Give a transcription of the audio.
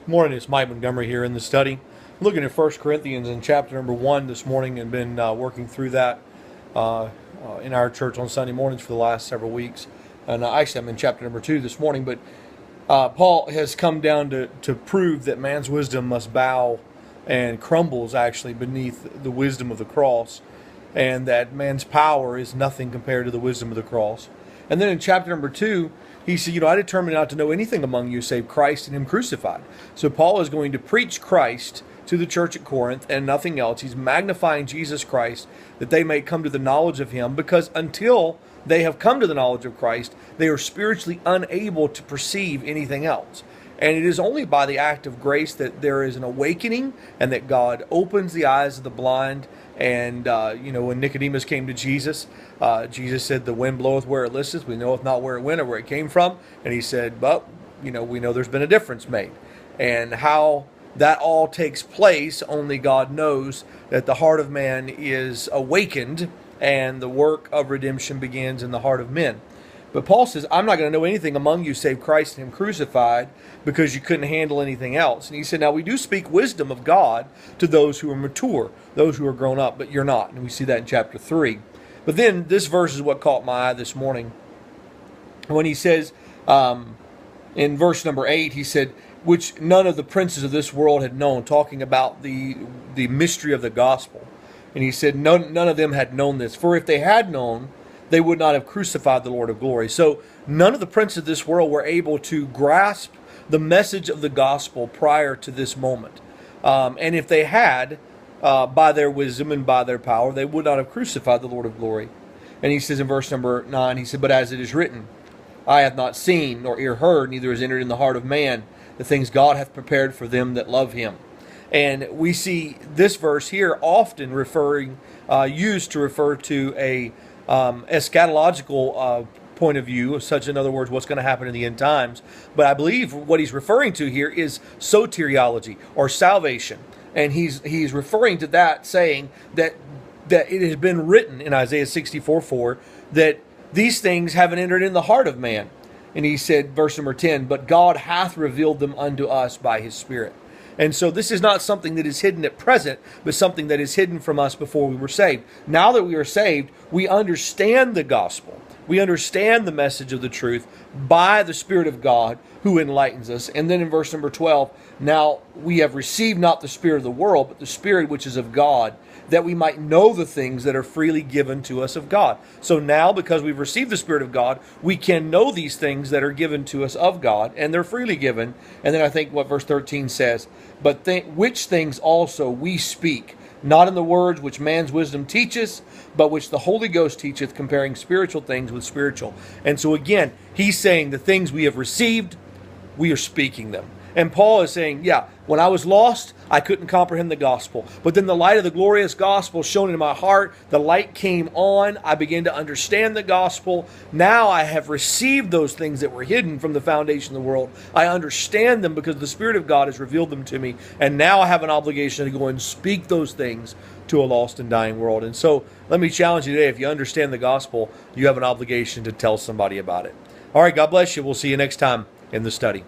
Morning, it's Mike Montgomery here in the study. Looking at 1 Corinthians in chapter number 1 this morning and been working through that in our church on Sunday mornings for the last several weeks. And actually, I'm in chapter number 2 this morning, but Paul has come down to prove that man's wisdom must bow and crumbles actually beneath the wisdom of the cross, and that man's power is nothing compared to the wisdom of the cross. And then in chapter number 2, he said, I determined not to know anything among you save Christ and Him crucified. So Paul is going to preach Christ to the church at Corinth and nothing else. He's magnifying Jesus Christ that they may come to the knowledge of Him, because until they have come to the knowledge of Christ, they are spiritually unable to perceive anything else. And it is only by the act of grace that there is an awakening and that God opens the eyes of the blind. And, when Nicodemus came to Jesus, Jesus said, the wind bloweth where it listeth. We knoweth not where it went or where it came from. And he said, but, we know there's been a difference made. And how that all takes place, only God knows. That the heart of man is awakened and the work of redemption begins in the heart of men. But Paul says, I'm not going to know anything among you save Christ and Him crucified, because you couldn't handle anything else. And he said, now we do speak wisdom of God to those who are mature, those who are grown up, but you're not. And we see that in chapter 3. But then this verse is what caught my eye this morning. When he says, in verse number 8, he said, which none of the princes of this world had known, talking about the mystery of the gospel. And he said, none of them had known this. For if they had known, they would not have crucified the Lord of glory. So none of the princes of this world were able to grasp the message of the gospel prior to this moment. And if they had, by their wisdom and by their power, they would not have crucified the Lord of glory. And he says in verse number 9, he said, but as it is written, eye hath not seen, nor ear heard, neither is entered in the heart of man, the things God hath prepared for them that love Him. And we see this verse here often used to refer to a eschatological point of view, such in other words, what's going to happen in the end times. But I believe what he's referring to here is soteriology, or salvation. And he's referring to that, saying that it has been written in Isaiah 64:4 that these things haven't entered in the heart of man. And he said, verse number 10, but God hath revealed them unto us by His Spirit. And so this is not something that is hidden at present, but something that is hidden from us before we were saved. Now that we are saved, we understand the gospel. We understand the message of the truth by the Spirit of God who enlightens us. And then in verse number 12, now we have received not the spirit of the world, but the Spirit which is of God, that we might know the things that are freely given to us of God. So now, because we've received the Spirit of God, we can know these things that are given to us of God, and they're freely given. And then I think what verse 13 says, but which things also we speak, not in the words which man's wisdom teacheth, but which the Holy Ghost teacheth, comparing spiritual things with spiritual. And so again, he's saying the things we have received, we are speaking them. And Paul is saying, when I was lost, I couldn't comprehend the gospel. But then the light of the glorious gospel shone in my heart. The light came on. I began to understand the gospel. Now I have received those things that were hidden from the foundation of the world. I understand them because the Spirit of God has revealed them to me. And now I have an obligation to go and speak those things to a lost and dying world. And so let me challenge you today, if you understand the gospel, you have an obligation to tell somebody about it. All right, God bless you. We'll see you next time in the study.